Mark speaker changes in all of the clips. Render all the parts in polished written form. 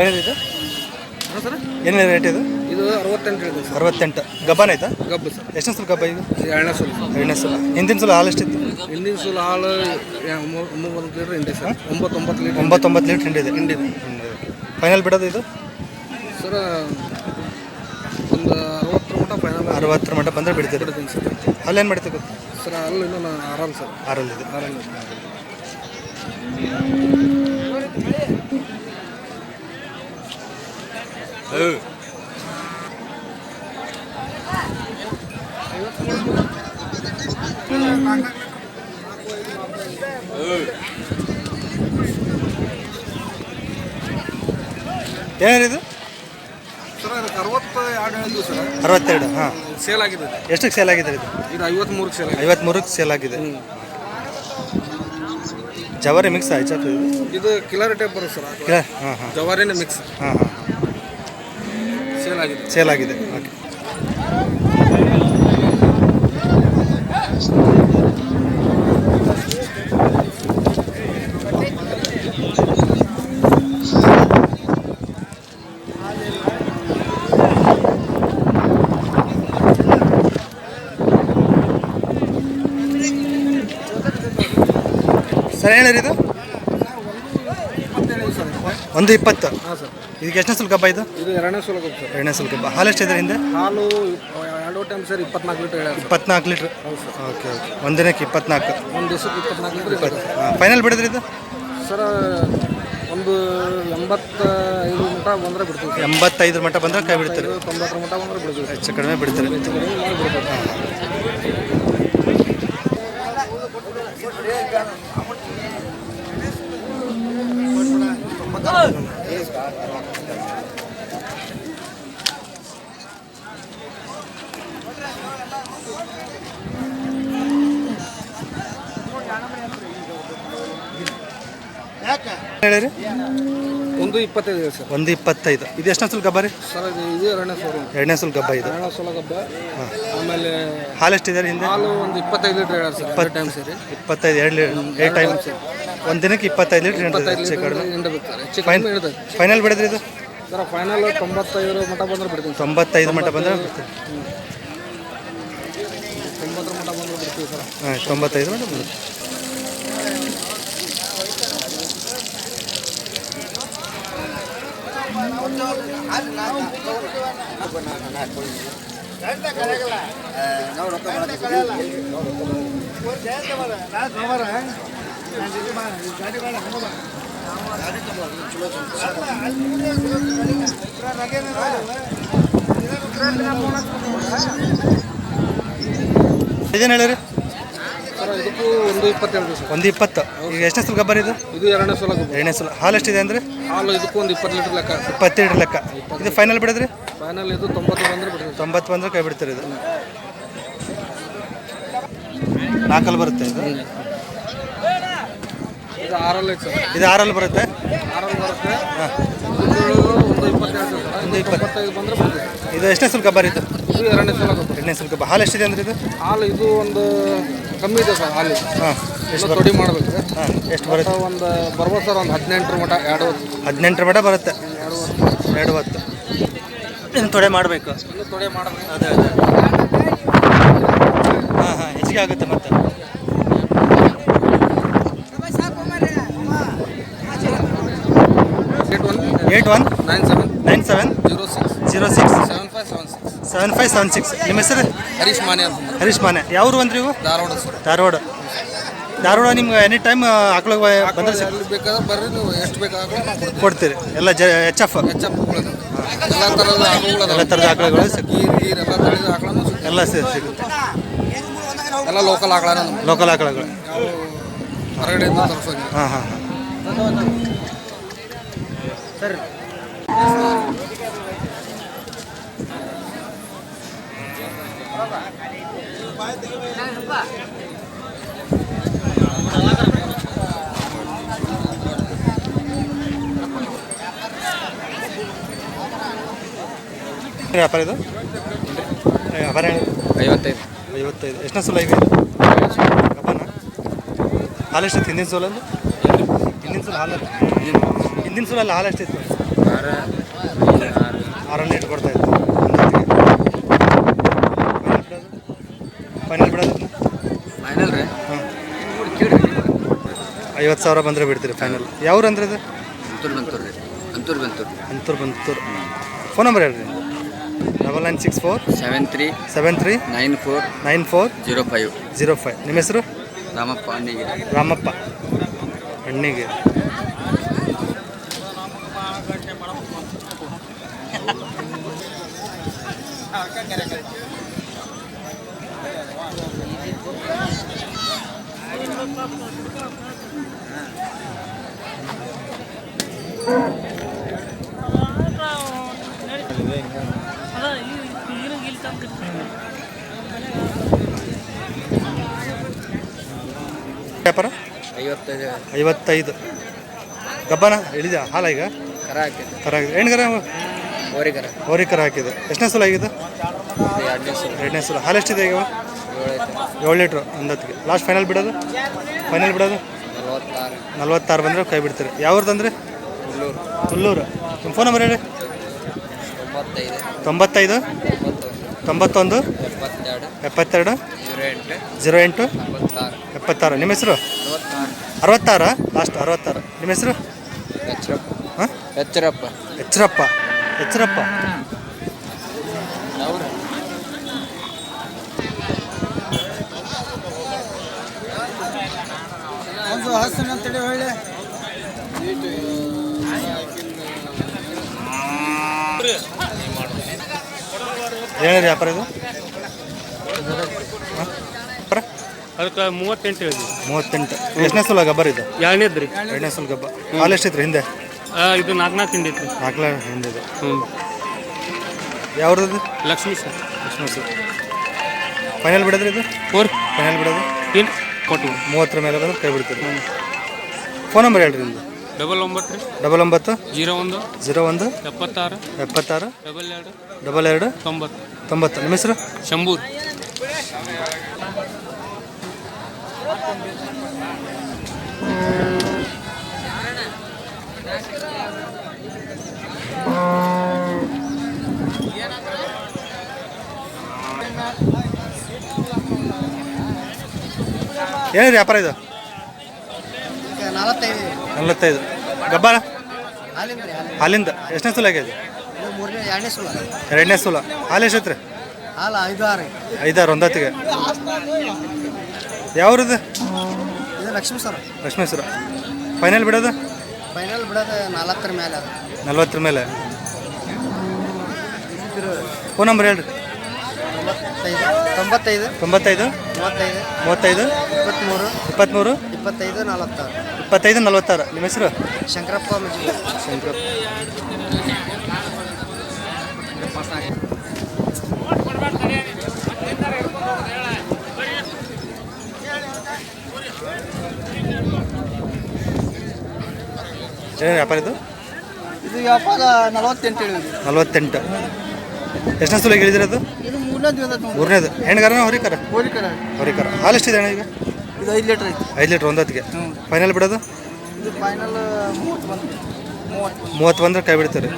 Speaker 1: ಏನಿದೆ
Speaker 2: ಹಾಂ ಸರ್,
Speaker 1: ಏನೇನು ರೇಟ್ ಇದು?
Speaker 2: ಇದು 68 ಹೇಳಿದೆ ಸರ್.
Speaker 1: 68. ಗಬ್ಬಾನ ಆಯ್ತಾ?
Speaker 2: ಗಬ್ಬು ಸರ್,
Speaker 1: ಎಷ್ಟನೇ ಸಲ ಗಬ್ಬ ಈಗ?
Speaker 2: ಎರಡನೇ ಸಲ.
Speaker 1: ಎರಡನೇ ಸಲ. ಹಿಂದಿನ ಸಲ ಹಾಲು ಎಷ್ಟಿತ್ತು?
Speaker 2: ಹಿಂದಿನ ಸಲ ಹಾಲು 3 ಲೀಟ್ರ್ ಹಿಂಡಿ ಸರ್. 9 ಲೀಟ್ರ್
Speaker 1: 9 ಲೀಟ್ರ್ ಹಿಂಡಿದೆ. ಫೈನಲ್ ಬಿಡೋದು ಇದು
Speaker 2: ಸರ್ ಒಂದು 60 ಮಟ್ಟ ಫೈನಲ್.
Speaker 1: 60 ಮಟ್ಟ ಬಂದರೆ ಬಿಡ್ತೀರಿ
Speaker 2: ಸರ್.
Speaker 1: ಅಲ್ಲೇನು ಮಾಡ್ತೀವಿ ಗೊತ್ತಾ
Speaker 2: ಸರ್ ಅಲ್ಲೂ ಇನ್ನೂ ಆರಾಮ್ ಸರ್.
Speaker 1: ಆರಲ್ಲಿದೆ. ಏನಿದು
Speaker 2: ಸರ್ ಅದಕ್ಕೆ 62 ಹೇಳಿದ್ವಿ ಸರ್.
Speaker 1: 62. ಹಾಂ,
Speaker 2: ಸೇಲ್ ಆಗಿದೆ.
Speaker 1: ಎಷ್ಟಕ್ಕೆ ಸೇಲ್ ಆಗಿದೆ ಇದು?
Speaker 2: ಇದು 53ಕ್ಕೆ ಸೇಲ್ ಆಗಿದೆ.
Speaker 1: 53ಕ್ಕೆ ಸೇಲ್ ಆಗಿದೆ. ಜವಾರಿ ಮಿಕ್ಸ್ ಆಯ್ತು ಇದು?
Speaker 2: ಇದು ಕಿಲರ್ ಟೈಪ್ ಬರುತ್ತೆ ಸರ್.
Speaker 1: ಹಾಂ ಹಾಂ,
Speaker 2: ಜವಾರಿನೇ ಮಿಕ್ಸ್.
Speaker 1: ಹಾಂ ಹಾಂ,
Speaker 2: ಸೇಲ್ ಆಗಿದೆ.
Speaker 1: ಸೇಲ್ ಆಗಿದೆ. ಓಕೆ. ಸರ್ ಹೇಳಿರಿ ಇದು? 120.
Speaker 2: ಹಾಂ ಸರ್.
Speaker 1: ಇದಕ್ಕೆ ಎಷ್ಟನೇ ಸಲ ಗಬ್ಬ ಇದು?
Speaker 2: ಇದು ಎರಡನೇ ಸಲ ಗಬ್ಬು ಸರ್.
Speaker 1: ಎರಡನೇ ಸಲ ಗಬ್ಬ. ಹಾಲು ಎಷ್ಟಿದೆ ಹಿಂದೆ?
Speaker 2: ಹಾಲು 2 ಟೈಮ್ ಸರ್ 24 ಲೀಟ್ರ್ ಹೇಳ್ಯಾರ.
Speaker 1: 24 ಲೀಟ್ರ್. Okay okay. ಒಂದಿನಕ್ಕೆ 24.
Speaker 2: ಒಂದು ದಿವಸಕ್ಕೆ 24 ಲೀಟ್ರ್.
Speaker 1: ಫೈನಲ್ ಬಿಡಿದ್ರಿ ಇದು?
Speaker 2: ಸರ್ ಒಂದು 85 ಮಟ್ಟ ಬಂದರೆ ಬಿಡ್ತೀವಿ ಸರ್.
Speaker 1: 85 ಮಟ್ಟ ಬಂದರೆ ಕೈ ಬಿಡ್ತಾರೆ.
Speaker 2: 90 ಮಟ್ಟ ಬಂದರೆ ಬಿಡ್ತೀವಿ.
Speaker 1: ಹೆಚ್ಚು ಕಡಿಮೆ ಬಿಡ್ತಾರೆ. ಹೇಳಿರಿ?
Speaker 2: 125 ಇದೆ ಸರ್.
Speaker 1: 125. ಇದು ಎಷ್ಟನೇ ಸಲ ಗಬ್ಬ ರೀ?
Speaker 2: ಸರ್ ಇದು ಎರಡನೇ ಸಲ.
Speaker 1: ಎರಡನೇ ಸಲ ಗಬ್ಬ ಇದು.
Speaker 2: ಎರಡನೇ ಸಲ ಗಬ್ಬ. ಆಮೇಲೆ
Speaker 1: ಹಾಲು ಎಷ್ಟಿದೆ ಹಿಂದೆ?
Speaker 2: ಹಾಲು ಒಂದು 25 ಲೀಟ್ರ್ ಹೇಳ್ಯಾರ ಸರ್. 2 ಟೈಮ್ ಸೇರಿ
Speaker 1: 25. 2 ಟೈಮ್. ಒಂದು ದಿನಕ್ಕೆ 25 ಲೀಟ್ರ್ ಹಿಂಡ್ತದೆ. ಹೆಚ್ಚು ಕಡಿಮೆ
Speaker 2: ಹಿಂಡಬೇಕು. ಹೆಚ್ಚು ಕಡಿಮೆ ಹಿಡಿತದೆ.
Speaker 1: ಫೈನಲ್ ಬಿಡಿದ್ರಿ ಇದು?
Speaker 2: ಸರ್ ಫೈನಲ್ 95 ಮಟ್ಟ ಬಂದರೆ ಬಿಡ್ತೀನಿ.
Speaker 1: 95 ಮಟ್ಟ ಬಂದರೆ ಬಿಡ್ತೀವಿ.
Speaker 2: 90 ಮಟ್ಟ ಬಂದರೆ ಬಿಡ್ತೀವಿ ಸರ್.
Speaker 1: ಹಾಂ, 95 ಮಟ್ಟ ಬಿಡ್ತೀವಿ. ಇದೇನು ಹೇಳಿರಿ?
Speaker 2: ಸರ್ ಇದಕ್ಕೂ 120 ಸರ್.
Speaker 1: 120. ಈಗ ಎಷ್ಟನೇ ಸಲ ಗಬ್ಬರ್ ಇದು?
Speaker 2: ಇದು ಎರಡನೇ ಸಲ ಗಬ್ಬ.
Speaker 1: ಎರಡನೇ ಸಲ. ಹಾಲು ಎಷ್ಟಿದೆ ಅಂದರೆ?
Speaker 2: ಹಾಲು ಇದಕ್ಕೂ ಒಂದು 20 ಲೀಟ್ರ್ ಲೆಕ್ಕ.
Speaker 1: 20 ಲೀಟ್ರ್ ಲೆಕ್ಕ. ಇದು ಫೈನಲ್ ಬಿಡಿದ್ರಿ?
Speaker 2: ಫೈನಲ್ ಇದು 90 ಬಂದರೆ ಬಿಡ್ತೀವಿ.
Speaker 1: 90 ಬಂದರೆ ಕೈ ಬಿಡ್ತೀರಿ ಇದು? 4 ಬರುತ್ತೆ ಇದು?
Speaker 2: ಇದು 6 ಐತೆ ಸರ್.
Speaker 1: ಇದು 6 ಬರುತ್ತೆ?
Speaker 2: 6 ಬರುತ್ತೆ.
Speaker 1: ಹಾಂ,
Speaker 2: 125 ಬಂದರೆ ಬಿಡ್ತೀವಿ.
Speaker 1: ಇದು ಎಷ್ಟನೇ ಸಲ ಗಬ್ಬರ್ ಇದು?
Speaker 2: ಇದು ಎರಡನೇ ಸಲ ಗಬ್ಬ.
Speaker 1: ಎರಡನೇ ಸಲ ಗಬ್ಬ. ಹಾಲು ಎಷ್ಟಿದೆ ಅಂದ್ರೆ ಇದು?
Speaker 2: ಹಾಲು ಇದು ಒಂದು ಕಮ್ಮಿ ಇದೆ ಸರ್. ಹಾಲು
Speaker 1: ಹಾಂ, ಎಷ್ಟು
Speaker 2: ತೊಡಿ ಮಾಡಬೇಕು.
Speaker 1: ಹಾಂ, ಎಷ್ಟು ಬರುತ್ತೆ?
Speaker 2: ಒಂದು ಬರ್ಬೋದು ಸರ್, ಒಂದು 18 ಮಟ್ಟ.
Speaker 1: 18 ಮಟ್ಟ ಬರುತ್ತೆ. 20 ಇನ್ನು ತೊಡೆ ಮಾಡಬೇಕು.
Speaker 2: ಇನ್ನು ತೊಡೆ ಮಾಡಬೇಕು.
Speaker 1: ಅದೇ ಹಾಂ ಹಾಂ, ಹೆಚ್ಚಿಗೆ ಆಗುತ್ತೆ ಮತ್ತೆ.
Speaker 2: -8197
Speaker 1: 06
Speaker 2: 7576.
Speaker 1: ನಿಮ್ಮ ಹೆಸರು?
Speaker 2: ಹರೀಶ್ ಮಾನೆ ಅಂತ.
Speaker 1: ಹರೀಶ್ ಮಾನೆ. ಯಾವ್ರು ಬಂದ್ರಿ ಇವು?
Speaker 2: ಧಾರವಾಡ ಸರ್.
Speaker 1: ಧಾರವಾಡ. ನಿಮ್ಗೆ ಎನಿ ಟೈಮ್ ಆಕಳಿಗೆ ಬಂದ್ರೆ
Speaker 2: ಎಲ್ಲಿ ಬೇಕಾದ್ರೆ ಬರ್ರಿ, ನೀವು ಎಷ್ಟು ಬೇಕಾಗೋ ನಾವು
Speaker 1: ಕೊಡ್ತೀರಿ. ಎಲ್ಲ ಎಚ್ ಎಫ್
Speaker 2: ಎಲ್ಲ ಥರದ ಆಕಳುಗಳು,
Speaker 1: ಎಲ್ಲ ಥರದ ಆಕಳುಗಳು
Speaker 2: ಗೀರ್ ಎಲ್ಲ ತಳಿದ ಆಕಳನ್ನು
Speaker 1: ಎಲ್ಲ ಸಿಗುತ್ತೆ.
Speaker 2: ಎಲ್ಲ ಲೋಕಲ್ ಆಕಳನ,
Speaker 1: ಲೋಕಲ್ ಆಕಳುಗಳು
Speaker 2: ಹೊರಗಡೆಯಿಂದ ತರಿಸೋದು.
Speaker 1: ಹಾಂ ಹಾಂ
Speaker 2: ಸರಿ.
Speaker 1: ವ್ಯಾಪಾರ ಇದು? ವ್ಯಾಪಾರ
Speaker 2: 55.
Speaker 1: 55. ಎಷ್ಟನೇ ಸಲ ಈಗ? ಹಬ್ಬನ ಹಾಲು ಎಷ್ಟಿತ್ತು ಹಿಂದಿನ ಸೋಲಲ್ಲಿ? ಹಿಂದಿನ ಸಲ ಹಾಲಲ್ಲ, ಹಿಂದಿನ ಸೋಲಲ್ಲಿ ಹಾಲು ಎಷ್ಟಿತ್ತು? 6 ಲೀಟ್ರ್ ಕೊಡ್ತಾ ಇತ್ತು. ಫೈನಲ್ ಬಿಡೋದು
Speaker 2: ಫೈನಲ್ ರೀ?
Speaker 1: ಹಾಂ, 50,000 ಬಂದರೆ ಬಿಡ್ತೀರಿ ಫೈನಲ್. ಯಾವ್ರು ಅಂದ್ರೆ ಇದು? ಅಂತೂರು ಬಂತೂರು. ಫೋನ್ ನಂಬರ್ ಹೇಳ್ರಿ. 9964 73 94 05. ನಿಮ್ಮ ಹೆಸರು? ರಾಮಪ್ಪ ಹಣ್ಣಿಗೆ. ವ್ಯಾಪಾರ 55. ಗಬ್ಬನ ಇಳಿದ ಹಾಲ ಈಗ ಕರ ಆಗಿದೆ. ಹೆಣ್ಗರ ಓರಿಕರ ಹಾಕಿದೆ. ಎಷ್ಟನೇ ಸಲ ಆಗಿದೆ? 2ನೇ ಸಲ. ಹಾಲು ಎಷ್ಟಿದೆ ಈಗ? 7 ಲೀಟ್ರ್ ಒಂದತ್ತಿಗೆ. ಲಾಸ್ಟ್ ಫೈನಲ್ ಬಿಡೋದು 46 ಬಂದರೆ ಕೈ ಬಿಡ್ತೀರಿ. ಯಾವ್ದು ಅಂದರೆ? ಹುಲ್ಲೂರು. ನಿಮ್ಮ ಫೋನ್ ನಂಬರ್ ಹೇಳಿ. 95 91 72 08 76. ನಿಮ್ಮ ಹೆಸರು? 66 ಲಾಸ್ಟ್ 66. ನಿಮ್ಮ ಹೆಸರು? ಹಾಂ, ಎಚ್ಚರಪ್ಪ.
Speaker 2: ಒಂದು ಹಸನ ಅಂತೇಳಿ ಒಳ್ಳೆ
Speaker 1: ಏನಿದೆ ವ್ಯಾಪಾರ ಇದು?
Speaker 3: ಅದಕ್ಕೆ 38 ಹೇಳಿದ್ವಿ.
Speaker 1: 38. ಎಷ್ಟನೇ ಸಲ ಗಬ್ಬರ್ ಇದು?
Speaker 3: 2ನೇದ್ರಿ.
Speaker 1: 2ನೇ ಸಲ ಗಬ್ಬ. ಹಾಲು ಎಷ್ಟಿತ್ತು ಹಿಂದೆ?
Speaker 3: ಇದು 4 ಹಿಂಡಿತ್ತು.
Speaker 1: 4 ಹಿಂದಿದೆ.
Speaker 3: ಹ್ಞೂ.
Speaker 1: ಯಾವ್ದು?
Speaker 3: ಲಕ್ಷ್ಮೀ ಸರ್.
Speaker 1: ಫೈನಲ್ ಬಿಡೋದ್ರಿ ಇದು? ಫೈನಲ್ ಬಿಡೋದು
Speaker 3: ಏನು ಕೊಟ್ಟು
Speaker 1: 30 ಮೇಲೆ ಬಂದ್ರೆ ಕೈ ಬಿಡ್ತೀರಿ. ಫೋನ್ ನಂಬರ್ ಹೇಳ್ರಿ ನಿಮ್ಮದು.
Speaker 3: 99
Speaker 1: 99
Speaker 3: 01
Speaker 1: 76
Speaker 3: 72
Speaker 1: 22 90. ನಿಮ್ಮ ಹೆಸರು?
Speaker 3: ಶಂಭೂರ್.
Speaker 1: ಏನಿದೆ ವ್ಯಾಪಾರ ಇದು? 45. ಗಬ್ಬ ಹಾಲಿಂದ ಎಷ್ಟನೇ ಸಲ ಆಗಿದೆ? 2ನೇ ಸಲ. ಹಾಲು ಎಷ್ಟೈತ್ರಿ? 5-6 ಒಂದತ್ತಿಗೆ. ಯಾವ್ದು? ಲಕ್ಷ್ಮೇಶ್ವರ. ಫೈನಲ್ ಬಿಡೋದು 40 ಮೇಲೆ. ಫೋನ್ ನಂಬರ್ ಹೇಳ್ರಿ.
Speaker 2: 95
Speaker 1: 35 33 23 25 46. ನಿಮ್ಮ ಹೆಸರು?
Speaker 2: ಶಂಕರಪ್ಪ.
Speaker 1: ಏನು ವ್ಯಾಪಾರ ಇದು?
Speaker 2: ಇದು ವ್ಯಾಪಾರ 48 ಹೇಳಿದ್ವಿ.
Speaker 1: 48. ಎಷ್ಟನೇ ಸಲ ಹೇಳಿದ್ರಿ ಅದು?
Speaker 2: ಇದು
Speaker 1: 3ನೇದು. ಹೆಣ್ಗಾರನ ಹೊರಿಕರ?
Speaker 2: ಹೋರಿಕರ.
Speaker 1: ಹಾಲು ಎಷ್ಟಿದೆ ಅಣ್ಣ ಈಗ?
Speaker 2: ಇದು 5 ಲೀಟ್ರ್ ಐತಿ.
Speaker 1: 5 ಲೀಟ್ರ್ ಒಂದತ್ತಿಗೆ. ಫೈನಲ್ ಬಿಡೋದು?
Speaker 2: ಇದು ಫೈನಲ್
Speaker 1: 30 ಬಂದ್ರೆ ಕೈ ಬಿಡ್ತೀರಿ.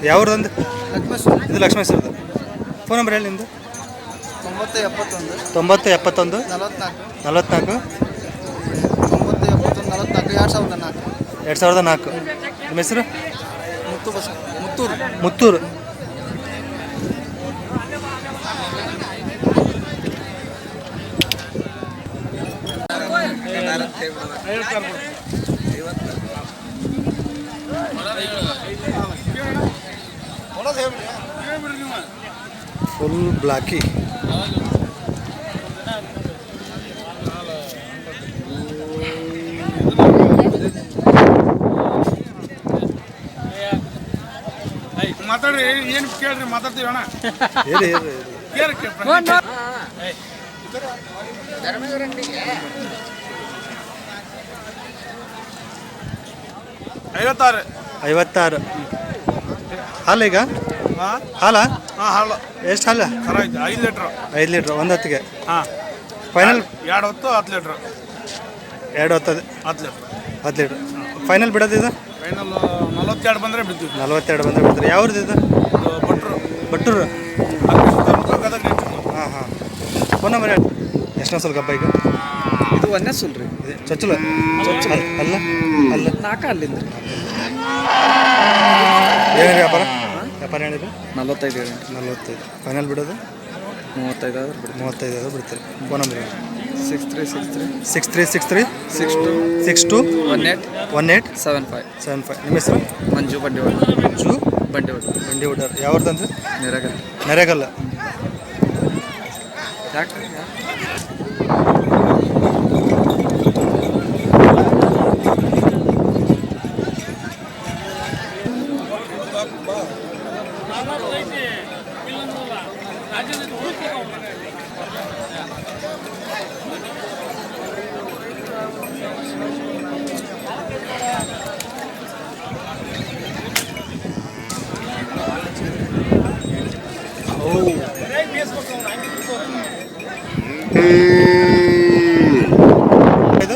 Speaker 1: ಯಾವ್ದು ಅಂದು? ಇದು ಲಕ್ಷ್ಮೇಶ್ವರದು. ಫೋನ್ ನಂಬರ್ ಹೇಳಿ ನಿಮ್ಮದು? 90 71 44 2004. ನಿಮ್ಮ ಹೆಸರು? ಮುತ್ತೂರು. ಫುಲ್ ಬ್ಲಾಕಿ.
Speaker 3: ಮಾತಾಡ್ರಿ, ಏನು ಕೇಳ್ರಿ, ಮಾತಾಡ್ತೀವಿ ಅಣ್ಣ.
Speaker 1: ಹೇಳಿ 56. ಹಾಲು ಈಗ? ಹಾಲು ಎಷ್ಟು? ಹಾಲು
Speaker 3: 5 ಲೀಟ್ರ್.
Speaker 1: 5 ಲೀಟ್ರ್ ಒಂದತ್ತಿಗೆ.
Speaker 3: ಹಾಂ.
Speaker 1: ಫೈನಲ್
Speaker 3: 2 ಹೊತ್ತು 10 ಲೀಟ್ರ್.
Speaker 1: 2
Speaker 3: 10
Speaker 1: ಲೀಟ್ರ್ ಫೈನಲ್ ಬಿಡೋದು ಇದು
Speaker 3: ಫೈನಲ್ 42 ಬಂದರೆ ಬಿಡ್ತೀವಿ.
Speaker 1: 42 ಬಂದರೆ ಬಿಡ್ತಾರೆ. ಯಾವ್ದು ಇದು?
Speaker 3: ಭಟ್ರು
Speaker 1: ಬಟ್ಟೂರು.
Speaker 3: ಗದಗ.
Speaker 1: ಹಾಂ ಹಾಂ. ಫೋನ್ ನಂಬರ್ ಹೇಳಿ. ಎಷ್ಟನೇ ಸಲ ಗಬ್ಬ ಈಗ?
Speaker 2: ಇದು ಒಂದೇ ಸುಲ್ ರೀ.
Speaker 1: ಇದು ಚೊಚ್ಚಲ ಅಲ್ಲ ಅಲ್ಲ
Speaker 2: 4 ಅಲ್ಲಿಂದ
Speaker 1: ಏನಿದೆ ವ್ಯಾಪಾರ? ವ್ಯಾಪಾರ ಏನಿದೆ?
Speaker 2: 45 ಹೇಳಿ.
Speaker 1: 45 ಫೈನಲ್ ಬಿಡೋದು
Speaker 2: 35 ಆದ್ರೆ ಬಿಡ್ತೀವಿ.
Speaker 1: 35 ಆದರೂ ಬಿಡ್ತಾರೆ. ಫೋನ್ ನಂಬರ್ ಹೇಳಿ.
Speaker 2: 6363
Speaker 1: 62
Speaker 2: 18 75
Speaker 1: 75. ನಿಮ್ಮ ಹೆಸರು?
Speaker 2: ಮಂಜು ಬಂಡಿವಾಡ.
Speaker 1: ಮಂಜು
Speaker 2: ಬಂಡಿವಾಡ.
Speaker 1: ಬಂಡಿವಾಡ. ಯಾವ್ದಂದ್ರೆ?
Speaker 2: ನೆರಗಲ್.
Speaker 1: ನರೇಗಲ್ಲ.
Speaker 2: ಯಾಕೆ
Speaker 1: ಇದು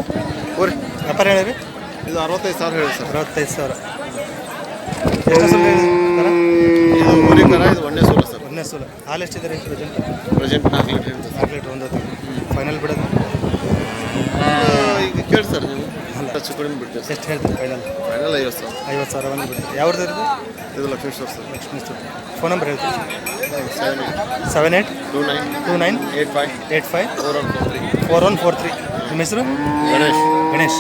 Speaker 1: ವ್ಯಾಪಾರ ಹೇಳಿರಿ.
Speaker 4: ಇದು 65,000 ಹೇಳಿ ಸರ್.
Speaker 1: 65,000. ಎಷ್ಟು ಸಲ ಹೇಳಿದಾರ?
Speaker 4: ಇದು ಊರಿ ಕರ, ಇದು ಒಂದೇ ಸೂಲ ಸರ್.
Speaker 1: ಒಂದನೇ ಸಲ. ಹಾಲು ಎಷ್ಟಿದ್ದಾರೆ ಪ್ರೆಸೆಂಟ್?
Speaker 4: ಪ್ರೆಸೆಂಟ್ 4 ಲೀಟರ್ ಹೇಳ್ತಾರೆ.
Speaker 1: 4 ಲೀಟ್ರ್ ಒಂದು ಫೈನಲ್ ಬಿಡೋದು?
Speaker 4: ಈಗ ಕೇಳಿ ಸರ್ ನೀವು ಹೆಚ್ಚು ಕಡಿಮೆ ಬಿಡ್ತೀವಿ ಸರ್.
Speaker 1: ಎಷ್ಟು ಹೇಳ್ತೀರಿ ಫೈನಲ್?
Speaker 4: ಫೈನಲ್ 50,000.
Speaker 1: 50,000 ಒಂದು ಬಿಡ್ತೀರಿ. ಯಾವ್ದು ಇದು?
Speaker 4: ಇದು Lakshmeshwar sir.
Speaker 1: Lakshmeshwar. Phone number ಹೇಳ್ತೀರಿ?
Speaker 4: 78
Speaker 1: 78
Speaker 4: 29
Speaker 1: 29
Speaker 4: 85
Speaker 1: 85
Speaker 4: 4143.
Speaker 1: 4143. ನಿಮ್ಮ ಹೆಸರು?
Speaker 4: ಗಣೇಶ್.
Speaker 1: ಗಣೇಶ್.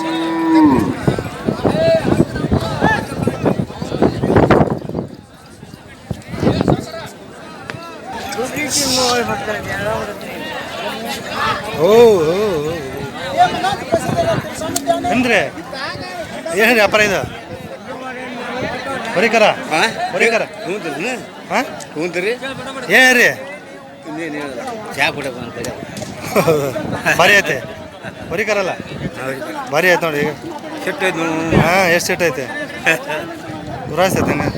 Speaker 1: ಓ ಅಂದ್ರೆ ಏನು ವ್ಯಾಪಾರ ಇದು? ಹೊರಿಕರ ಹೊರಿಕರ ಹಾಂ ಏನು ರೀ? ಭಾರಿ ಐತೆ ಹೊರಿಕರಲ್ಲ? ಭಾರಿ ಐತೆ ನೋಡಿ ಈಗ. ಹಾಂ ಎಷ್ಟು ಸೆಟ್ ಐತೆ? ಗುರಾಯಿಸ್ತೈತೆ ಹಂಗೆ